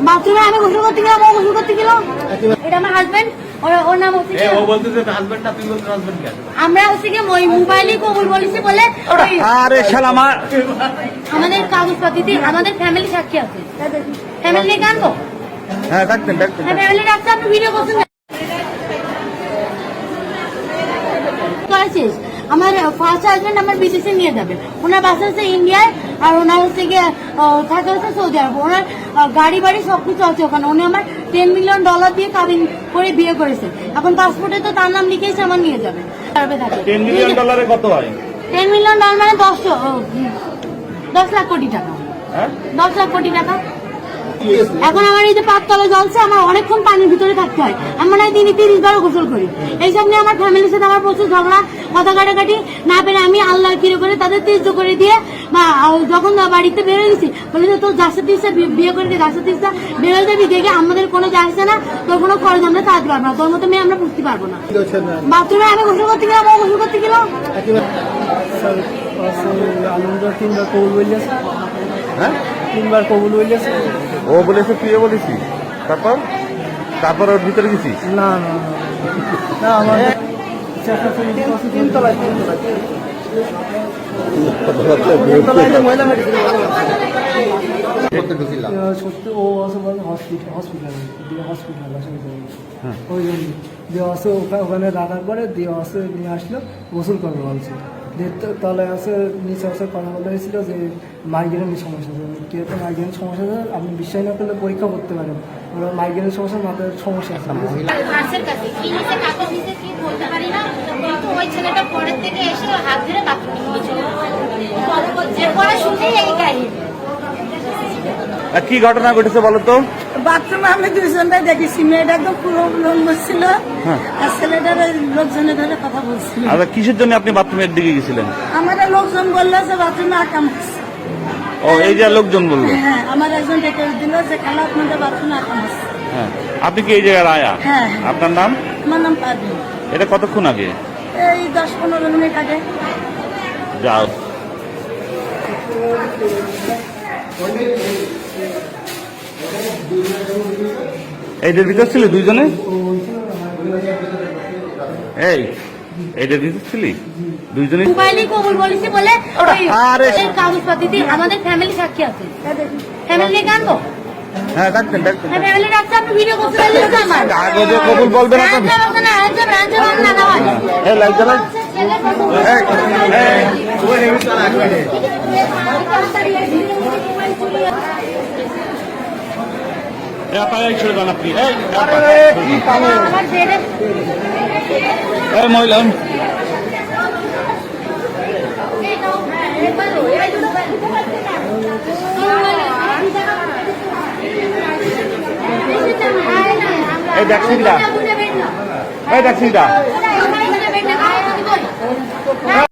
বাথরুমে আমি গোসল করতে গেলাম, ও গোসল করতে গেল। এটা আমার হাজবেন্ড, ওর নাম হচ্ছে ও বলতেছে হাজবেন্ড না, তুই বলছিস হাজবেন্ড কেন? আমরা হচ্ছে কি ওই মোবাইলই কবুল বলেছি বলে। আরে শালা আমাদের কাগজপত্রতে আমাদের ফ্যামিলি সাক্ষী আছে। ফ্যামিলি নিয়ে কানবো? হ্যাঁ ডাকতেন ফ্যামিলি ডাকতে আপনি ভিডিও করছেন। আমার ফার্স্ট হাজবেন্ড আমার বিদেশে নিয়ে যাবে, ওনার বাসা হচ্ছে ইন্ডিয়ায়, আর ওনার হচ্ছে গিয়ে থাকে হচ্ছে সৌদি আরব। ওনার গাড়ি বাড়ি সবকিছু আছে ওখানে। উনি আমার $10 মিলিয়ন দিয়ে কাবিন করে বিয়ে করেছে। এখন পাসপোর্টে তো তার নাম লিখেছে, আমার নিয়ে যাবে। $10 মিলিয়ন কত হয়? $10 মিলিয়ন মানে 10 লাখ কোটি টাকা। 10 লাখ কোটি টাকা। এখন আমার এই যে পাততলা জ্বলছে, আমার অনেকক্ষণ পানির ভিতরে থাকতে হয়। আমি মনে হয় দিনে 30 বারও গোসল করি। এইসব নিয়ে আমার ফ্যামিলির সাথে আমার প্রচুর ঝগড়া, কথা কাটাকাটি না পেরে আমি আল্লাহ কিরে করে তাদের তেজ করে দিয়ে, বা যখন বাড়িতে বেরোয় গেছি বলে যে তোর যার সাথে বিয়ে করে দিয়ে যার সাথে বেরোয় যাবি, দেখে আমাদের কোনো যায় আসছে না, তোর কোনো খরচ আমরা চালাতে পারবো না, তোর মতো মেয়ে আমরা বুঝতে পারবো না। বাথরুমে আমি গোসল করতে গেলাম, ও গোসল করতে গেল। তিনবার কবুল হইলেছে। ও বলেছে তুই বলেছি, তারপর ওর ভিতরে গেছিস? না আমার তিনতলায় সত্যি ও আছে হসপিটাল ওই জন্য দিয়ে আসে ওখানে রাখার পরে দিয়ে আসে নিয়ে আসলো, গোসল করবে বলছে। তলায় আছে নিচে আছে কথা বলা হয়েছিল যে মাইগ্রেনের সমস্যা আছে, কেউ মাইগ্রেনের সমস্যা আছে, আপনি বিশ্বাস না করলে পরীক্ষা করতে পারেন। ওরা মাইগ্রেনের সমস্যা, মাথার সমস্যা আছে। কি ঘটনা ঘটেছে বলো তো? বাথরুমে আমি দুইজনটাই দেখেছি, মেয়েটা একদম পুরো লম্বা ছিল, আর ছেলেটার লোকজনের ধরে কথা বলছিল। আচ্ছা, কিসের জন্য আপনি বাথরুমের দিকে গেছিলেন? আমাদের লোকজন বললো যে বাথরুমে আকাম আছে। ও এই যে লোকজন বললো? হ্যাঁ, আমার একজন ডেকে দিল যে খালা আপনাদের বাথরুমে আকাম আছে। হ্যাঁ, আপনি কি এই জায়গায় আয়া? হ্যাঁ। আপনার নাম? আমার নাম পারভিন। এটা কতক্ষণ আগে? এই 10-15 মিনিট আগে। যাও। এইটার ভিতর ছিল দুইজনে? এইটার ভিতর ছিলি দুইজনে? মোবাইলই কবুল বলেছি বলে কাগজপত্রতে আমাদের ফ্যামিলি সাক্ষী আছে। ফ্যামিলি নিয়ে কানবো? হ্যাঁ ডাকতেন ফ্যামিলি ডাকতে আপনি ভিডিও করছেন। কাগজে কবুল বলবে না তো? এই লাইট জ্বালাই। আপনি মহিলা এই ট্যাক্সিটা